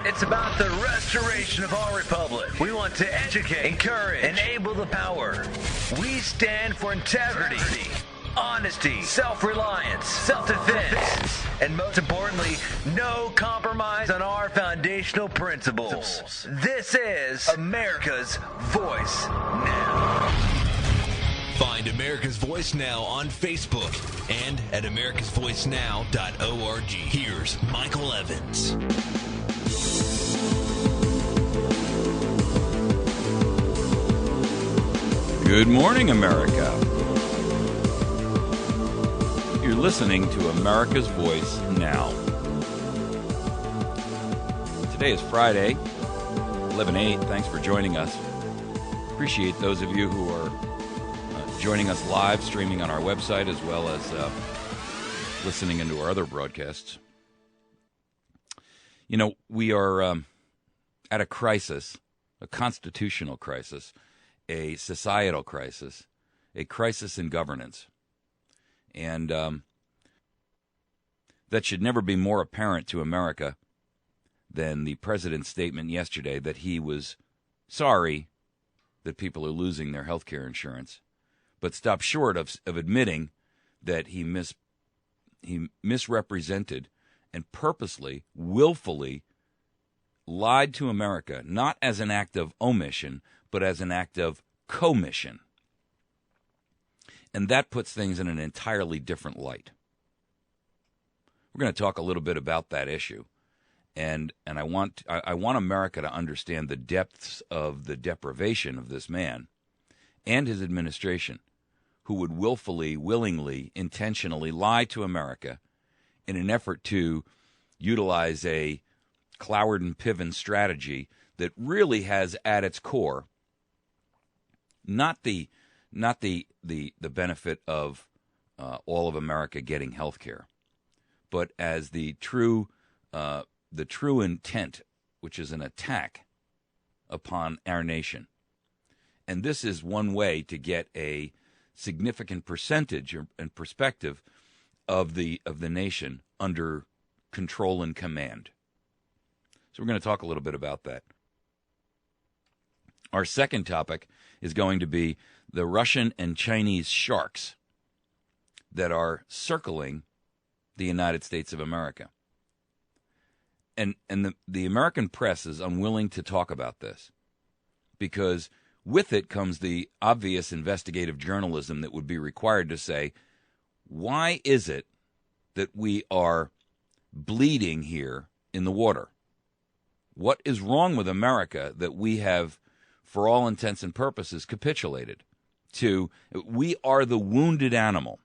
It's about the restoration of our republic. We want to educate, encourage, enable the power. We stand for integrity, honesty, self-reliance, self-defense, and most importantly, no compromise on our foundational principles. This is America's Voice Now. Find America's Voice Now on Facebook and at americasvoicenow.org. Here's Michael Evans. Good morning, America. You're listening to America's Voice Now. Today is Friday, 11/8. Thanks for joining us. Appreciate those of you who are joining us live, streaming on our website, as well as listening into our other broadcasts. You know, we are at a crisis, a constitutional crisis, a societal crisis, a crisis in governance. And that should never be more apparent to America than the president's statement yesterday that he was sorry that people are losing their health care insurance, but stopped short of admitting that he misrepresented and purposely, willfully lied to America, not as an act of omission, but as an act of commission. And that puts things in an entirely different light. We're going to talk a little bit about that issue. And I want America to understand the depths of the deprivation of this man and his administration, who would willfully, willingly, intentionally lie to America in an effort to utilize a Cloward and Piven strategy that really has at its core not the benefit of all of America getting health care, but as the true intent, which is an attack upon our nation. And this is one way to get a significant percentage and perspective of the nation under control and command. So we're going to talk a little bit about that. Our second topic is going to be the Russian and Chinese sharks that are circling the United States of America. And the American press is unwilling to talk about this because with it comes the obvious investigative journalism that would be required to say, why is it that we are bleeding here in the water? What is wrong with America that we have, for all intents and purposes, capitulated to? We are the wounded animal.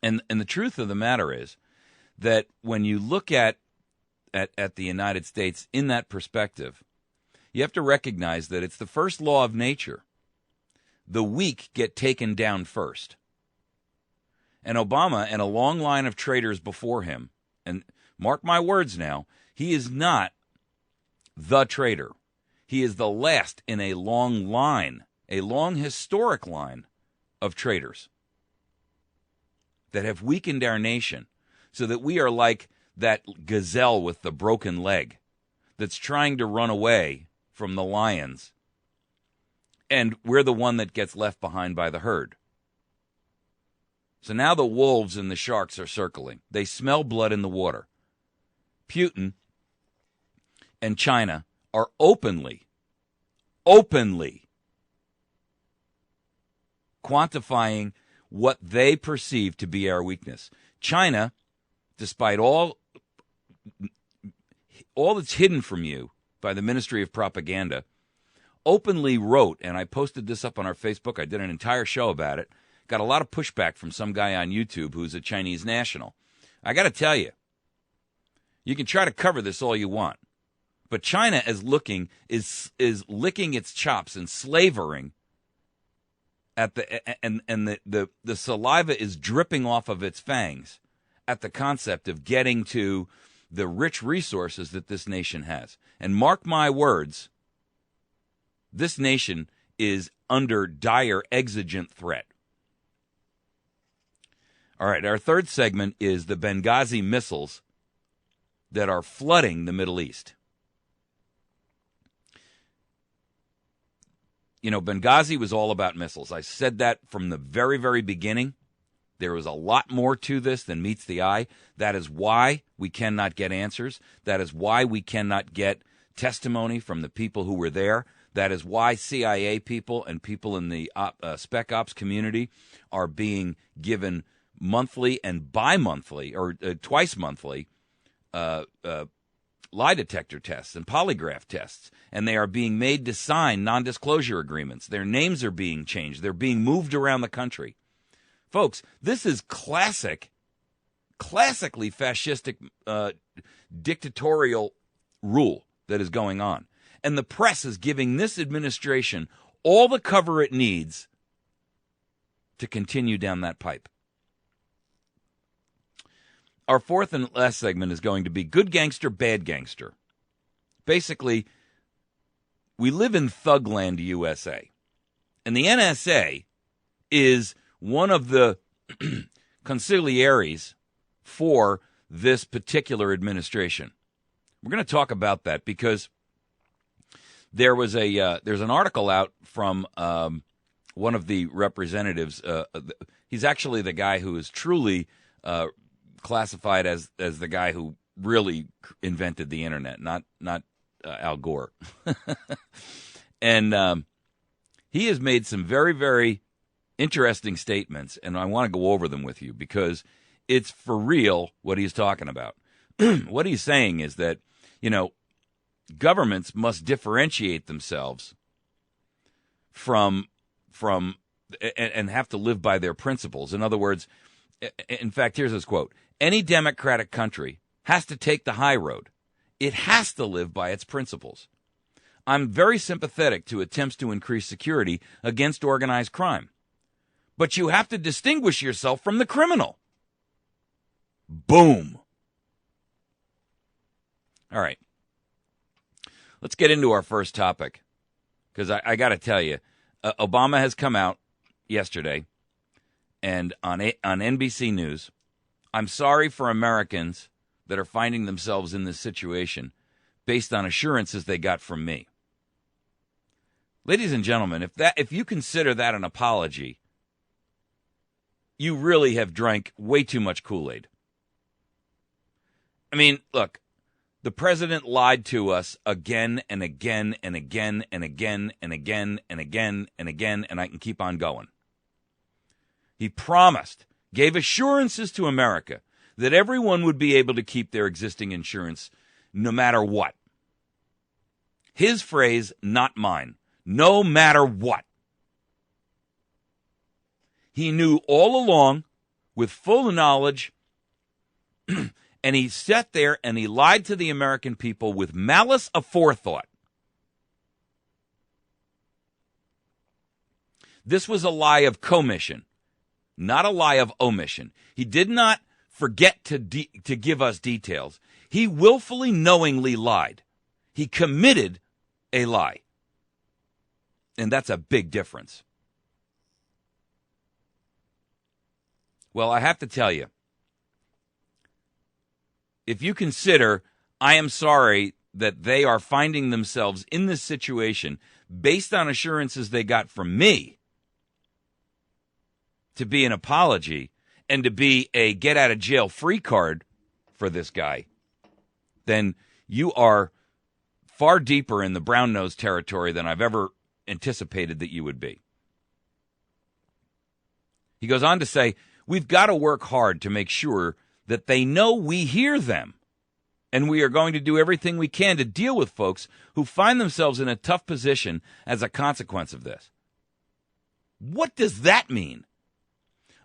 And the truth of the matter is that when you look at the United States in that perspective, you have to recognize that it's the first law of nature. The weak get taken down first. And Obama and a long line of traitors before him, and mark my words now, he is not the traitor. He is the last in a long line, a long historic line of traitors that have weakened our nation so that we are like that gazelle with the broken leg that's trying to run away from the lions, and we're the one that gets left behind by the herd. So now the wolves and the sharks are circling. They smell blood in the water. Putin and China are openly quantifying what they perceive to be our weakness. China, despite all that's hidden from you by the Ministry of Propaganda, openly wrote, and I posted this up on our Facebook, I did an entire show about it, got a lot of pushback from some guy on YouTube who's a Chinese national. I got to tell you, you can try to cover this all you want, but China is licking its chops and slavering at the saliva is dripping off of its fangs at the concept of getting to the rich resources that this nation has. And mark my words, this nation is under dire exigent threat. All right, our third segment is the Benghazi missiles that are flooding the Middle East. You know, Benghazi was all about missiles. I said that from the very, very beginning. There is a lot more to this than meets the eye. That is why we cannot get answers. That is why we cannot get testimony from the people who were there. That is why CIA people and people in the spec ops community are being given monthly and bi-monthly or twice monthly lie detector tests and polygraph tests, and they are being made to sign non-disclosure agreements. Their names are being changed. They're being moved around the country. Folks, this is classically fascistic dictatorial rule that is going on. And the press is giving this administration all the cover it needs to continue down that pipe. Our fourth and last segment is going to be good gangster, bad gangster. Basically, we live in Thugland, USA. And the NSA is one of the consigliaries for this particular administration. We're going to talk about that because there's an article out from one of the representatives. He's actually the guy who is truly classified as the guy who really invented the internet, not Al Gore. And he has made some very, very interesting statements, and I want to go over them with you because it's for real what he's talking about. What he's saying is that, you know, governments must differentiate themselves from and have to live by their principles. In other words, in fact, here's his quote. Any democratic country has to take the high road. It has to live by its principles. I'm very sympathetic to attempts to increase security against organized crime. But you have to distinguish yourself from the criminal. Boom. All right. Let's get into our first topic, because I got to tell you, Obama has come out yesterday, and on NBC News, I'm sorry for Americans that are finding themselves in this situation based on assurances they got from me. Ladies and gentlemen, if you consider that an apology, you really have drank way too much Kool-Aid. I mean, look, the president lied to us again and again and again and again and again and again and again, and I can keep on going. He promised, gave assurances to America that everyone would be able to keep their existing insurance no matter what. His phrase, not mine. No matter what. He knew all along, with full knowledge, and he sat there and he lied to the American people with malice aforethought. This was a lie of commission, not a lie of omission. He did not forget to give us details. He willfully, knowingly lied. He committed a lie. And that's a big difference. Well, I have to tell you, if you consider, I am sorry that they are finding themselves in this situation based on assurances they got from me, to be an apology and to be a get-out-of-jail-free card for this guy, then you are far deeper in the brown-nosed territory than I've ever anticipated that you would be. He goes on to say, we've got to work hard to make sure that they know we hear them, and we are going to do everything we can to deal with folks who find themselves in a tough position as a consequence of this. What does that mean?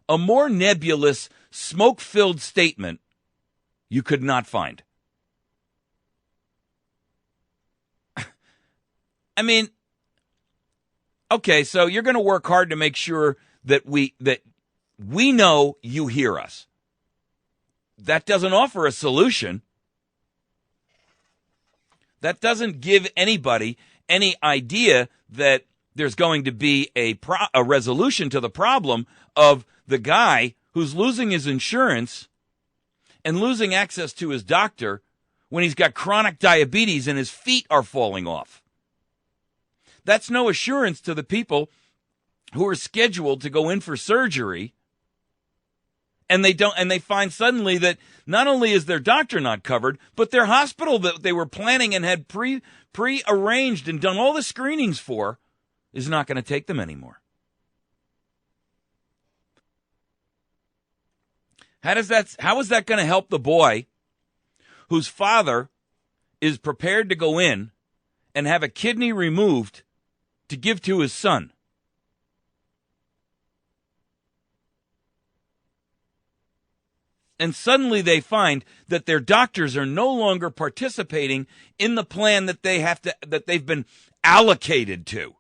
A more nebulous, smoke-filled statement you could not find. I mean, okay, so you're going to work hard to make sure that we know you hear us. That doesn't offer a solution. That doesn't give anybody any idea that there's going to be a resolution to the problem of the guy who's losing his insurance and losing access to his doctor when he's got chronic diabetes and his feet are falling off. That's no assurance to the people who are scheduled to go in for surgery, and they find suddenly that not only is their doctor not covered, but their hospital that they were planning and had pre-arranged and done all the screenings for is not going to take them anymore. How is that going to help the boy whose father is prepared to go in and have a kidney removed to give to his son? And suddenly they find that their doctors are no longer participating in the plan that they've been allocated to.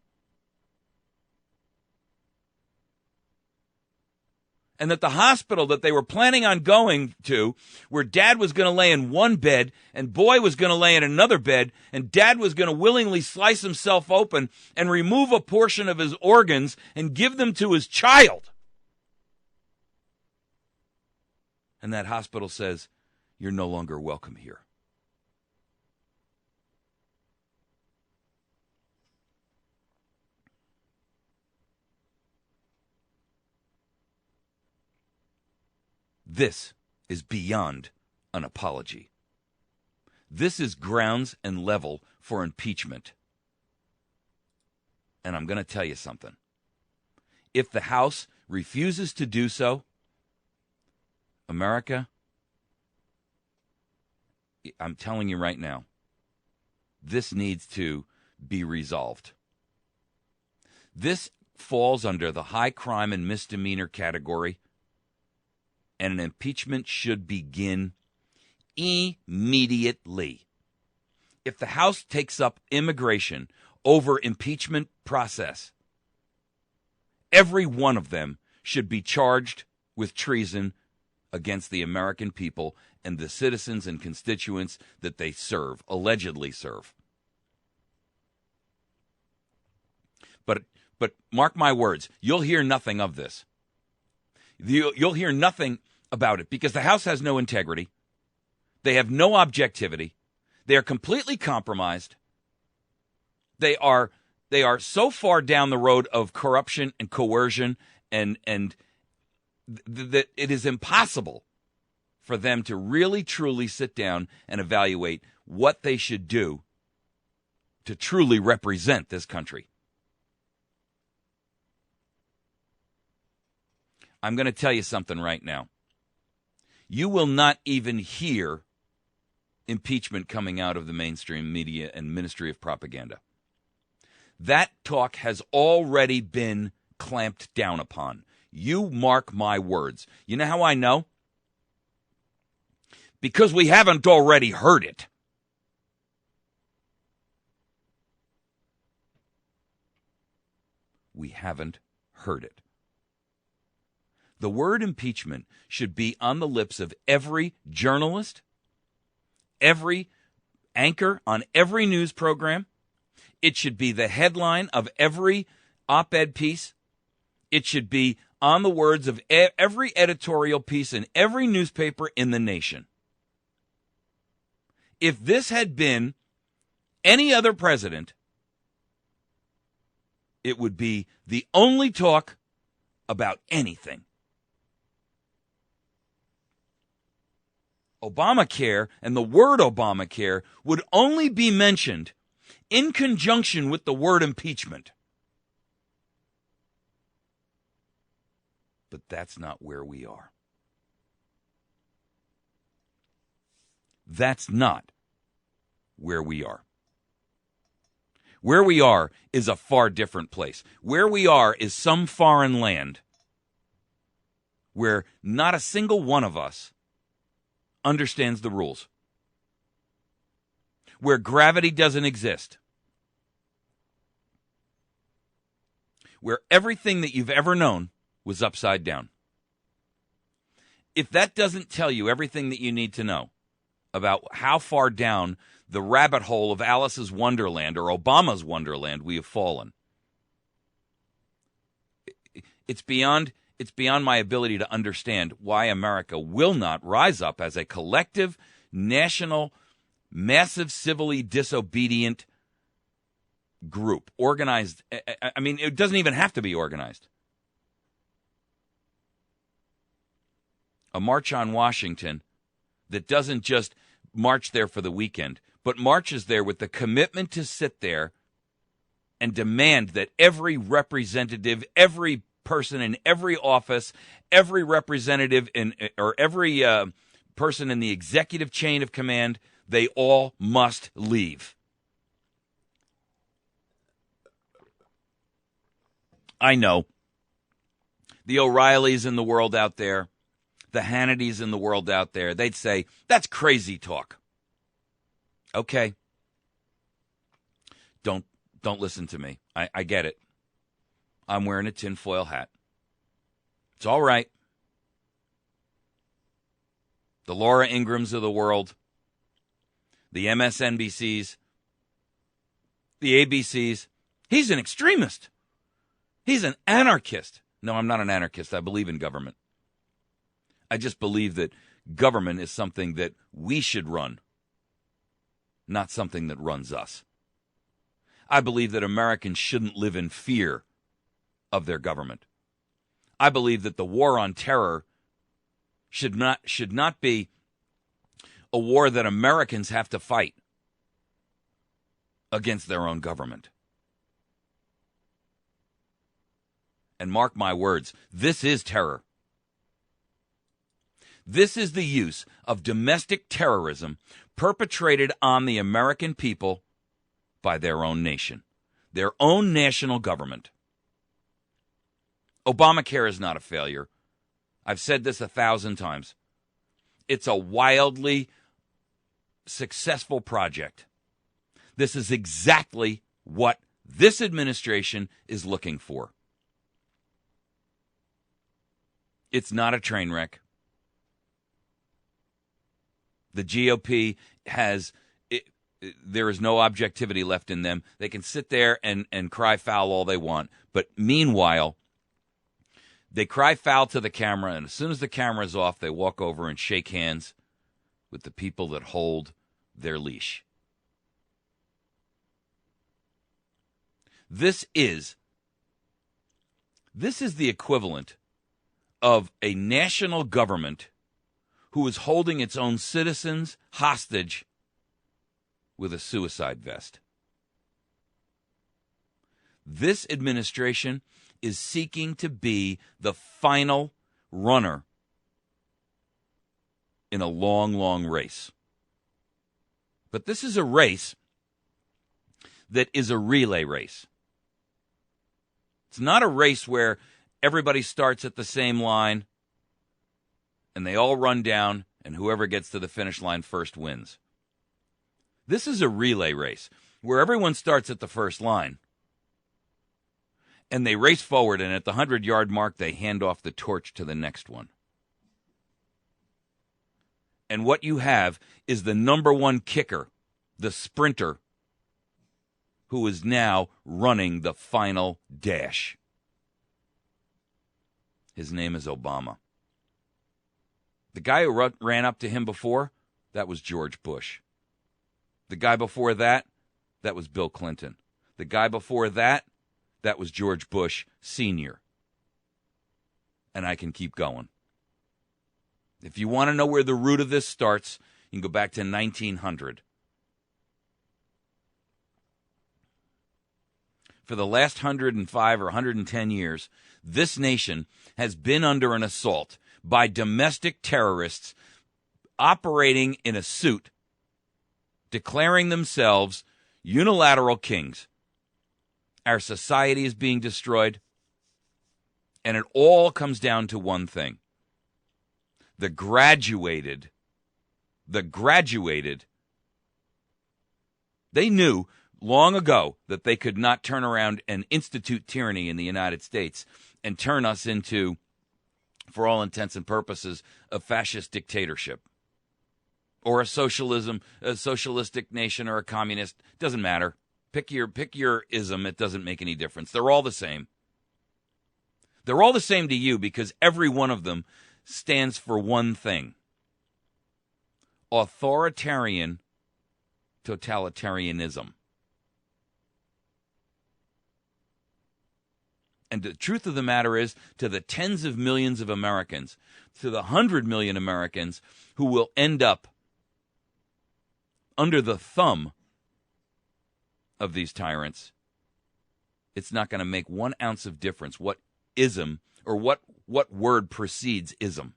And that the hospital that they were planning on going to, where dad was going to lay in one bed and boy was going to lay in another bed, and dad was going to willingly slice himself open and remove a portion of his organs and give them to his child. And that hospital says, you're no longer welcome here. This is beyond an apology. This is grounds and level for impeachment. And I'm going to tell you something. If the House refuses to do so, America, I'm telling you right now, this needs to be resolved. This falls under the high crime and misdemeanor category, and an impeachment should begin immediately. If the House takes up immigration over impeachment process, every one of them should be charged with treason against the American people and the citizens and constituents that they serve, allegedly serve. But mark my words, you'll hear nothing of this. You'll hear nothing about it because the House has no integrity. They have no objectivity. They are completely compromised. They are so far down the road of corruption and coercion and that it is impossible for them to really, truly sit down and evaluate what they should do to truly represent this country. I'm going to tell you something right now. You will not even hear impeachment coming out of the mainstream media and Ministry of Propaganda. That talk has already been clamped down upon. You mark my words. You know how I know? Because we haven't already heard it. We haven't heard it. The word impeachment should be on the lips of every journalist, every anchor on every news program. It should be the headline of every op-ed piece. It should be on the words of every editorial piece in every newspaper in the nation. If this had been any other president, it would be the only talk about anything. Obamacare and the word Obamacare would only be mentioned in conjunction with the word impeachment. But that's not where we are. That's not where we are. Where we are is a far different place. Where we are is some foreign land where not a single one of us understands the rules. Where gravity doesn't exist. Where everything that you've ever known was upside down. If that doesn't tell you everything that you need to know about how far down the rabbit hole of Alice's Wonderland or Obama's Wonderland we have fallen, it's beyond my ability to understand why America will not rise up as a collective national massive civilly disobedient group, organized. I mean, it doesn't even have to be organized. A march on Washington that doesn't just march there for the weekend, but marches there with the commitment to sit there and demand that every representative, every person in every office, every representative or every person in the executive chain of command, they all must leave. I know the O'Reillys in the world out there, the Hannitys in the world out there, they'd say, that's crazy talk. Okay. Don't listen to me. I get it. I'm wearing a tinfoil hat. It's all right. The Laura Ingrams of the world, the MSNBCs, the ABCs, he's an extremist. He's an anarchist. No, I'm not an anarchist. I believe in government. I just believe that government is something that we should run, not something that runs us. I believe that Americans shouldn't live in fear of their government. I believe that the war on terror should not be a war that Americans have to fight against their own government. And mark my words, this is terror. This is the use of domestic terrorism perpetrated on the American people by their own nation, their own national government. Obamacare is not a failure. I've said this 1,000 times. It's a wildly successful project. This is exactly what this administration is looking for. It's not a train wreck. The GOP there is no objectivity left in them. They can sit there and cry foul all they want. But meanwhile, they cry foul to the camera, and as soon as the camera is off, they walk over and shake hands with the people that hold their leash. This is the equivalent of a national government who is holding its own citizens hostage with a suicide vest. This administration is seeking to be the final runner in a long, long race. But this is a race that is a relay race. It's not a race where everybody starts at the same line and they all run down and whoever gets to the finish line first wins. This is a relay race where everyone starts at the first line and they race forward, and at the 100-yard mark, they hand off the torch to the next one. And what you have is the number one kicker, the sprinter, who is now running the final dash. His name is Obama. The guy who ran up to him before, that was George Bush. The guy before that was Bill Clinton. The guy before that was George Bush Sr. And I can keep going. If you want to know where the root of this starts, you can go back to 1900. For the last 105 or 110 years, this nation has been under an assault by domestic terrorists operating in a suit, declaring themselves unilateral kings. Our society is being destroyed, and it all comes down to one thing. The graduated, they knew long ago that they could not turn around and institute tyranny in the United States and turn us into, for all intents and purposes, a fascist dictatorship or a socialistic nation or a communist. Doesn't matter. Pick your ism. It doesn't make any difference. They're all the same. They're all the same to you because every one of them stands for one thing: authoritarian totalitarianism. And the truth of the matter is, to the tens of millions of Americans, to the 100 million Americans who will end up under the thumb of these tyrants, it's not going to make 1 ounce of difference what ism or what word precedes ism.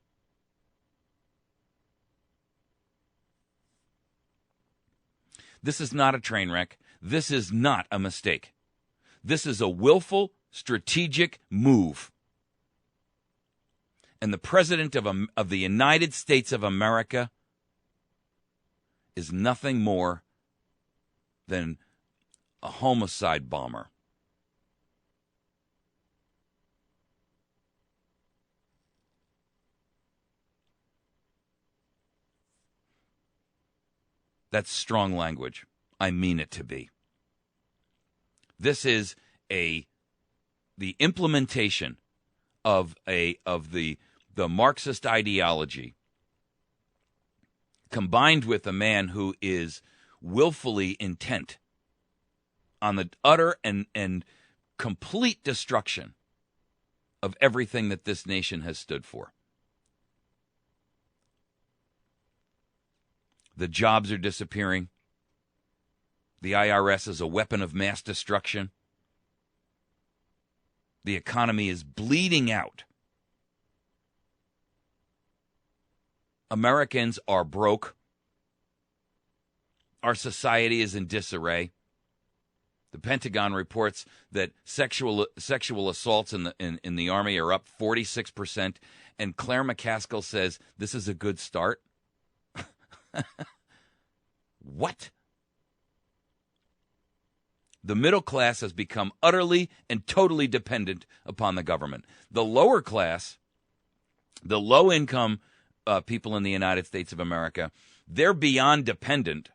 This is not a train wreck. This is not a mistake. This is a willful, strategic move. And the President of the United States of America is nothing more than a homicide bomber. That's strong language. I mean it to be. This is the implementation of the Marxist ideology, combined with a man who is willfully intent on the utter and complete destruction of everything that this nation has stood for. The jobs are disappearing. The IRS is a weapon of mass destruction. The economy is bleeding out. Americans are broke. Our society is in disarray. The Pentagon reports that sexual assaults in the Army are up 46%, and Claire McCaskill says this is a good start. What? The middle class has become utterly and totally dependent upon the government. The lower class, the low-income people in the United States of America, they're beyond dependent.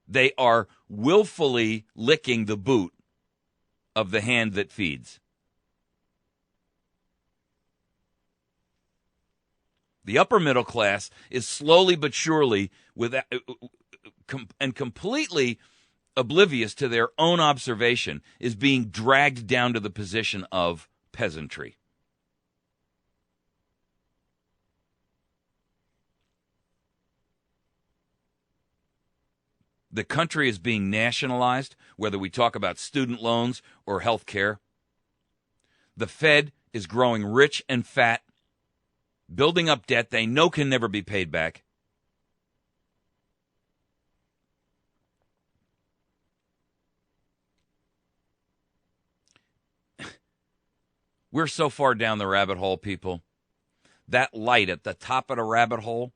They are willfully licking the boot of the hand that feeds. The upper middle class is slowly but surely and completely oblivious to their own observation, is being dragged down to the position of peasantry. The country is being nationalized, whether we talk about student loans or health care. The Fed is growing rich and fat, building up debt they know can never be paid back. We're so far down the rabbit hole, people. That light at the top of the rabbit hole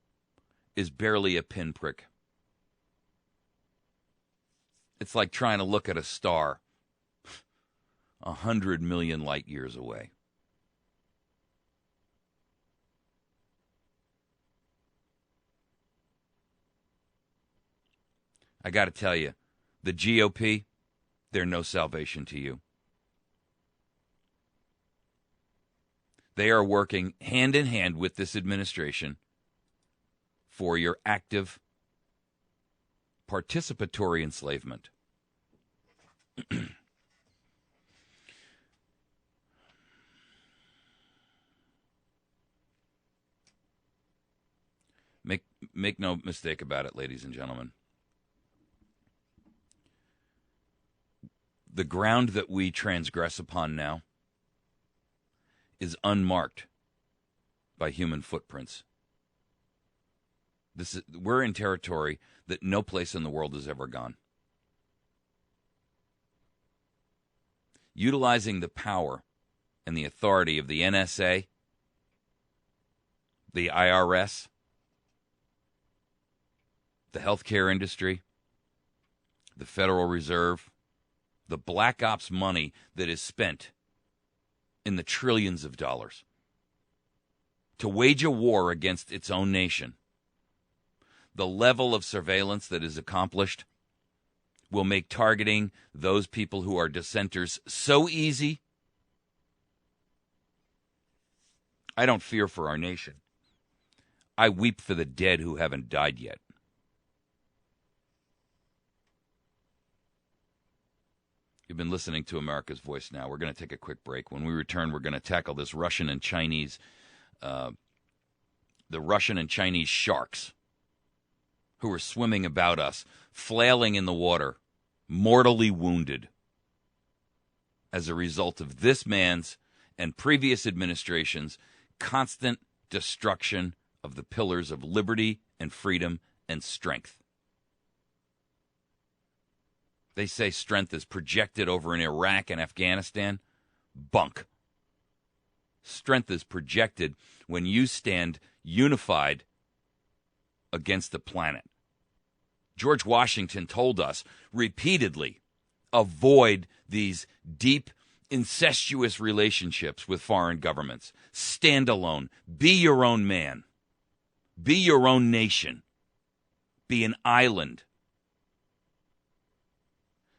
is barely a pinprick. It's like trying to look at a star 100 million light years away. I got to tell you, the GOP, they're no salvation to you. They are working hand in hand with this administration for your active participatory enslavement. Make no mistake about it, ladies and gentlemen. The ground that we transgress upon now is unmarked by human footprints. We're in territory that no place in the world has ever gone. Utilizing the power and the authority of the NSA, the IRS, the healthcare industry, the Federal Reserve, the black ops money that is spent in the trillions of dollars to wage a war against its own nation. The level of surveillance that is accomplished will make targeting those people who are dissenters so easy. I don't fear for our nation. I weep for the dead who haven't died yet. You've been listening to America's Voice Now. We're going to take a quick break. When we return, we're going to tackle this Russian and Chinese, the Russian and Chinese sharks who are swimming about us, flailing in the water, mortally wounded as a result of this man's and previous administrations' constant destruction of the pillars of liberty and freedom and strength. They say strength is projected over in Iraq and Afghanistan. Bunk. Strength is projected when you stand unified against the planet. George Washington told us repeatedly, avoid these deep, incestuous relationships with foreign governments. Stand alone. Be your own man. Be your own nation. Be an island.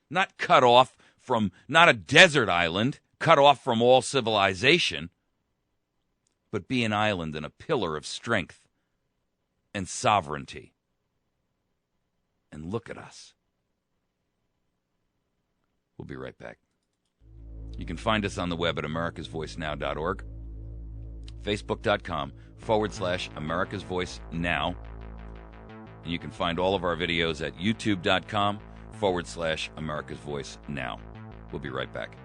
Not cut off from, not a desert island, cut off from all civilization, but be an island and a pillar of strength and sovereignty. And look at us. We'll be right back. You can find us on the web at americasvoicenow.org, facebook.com/America's Voice Now. And you can find all of our videos at youtube.com/America's Voice Now. We'll be right back.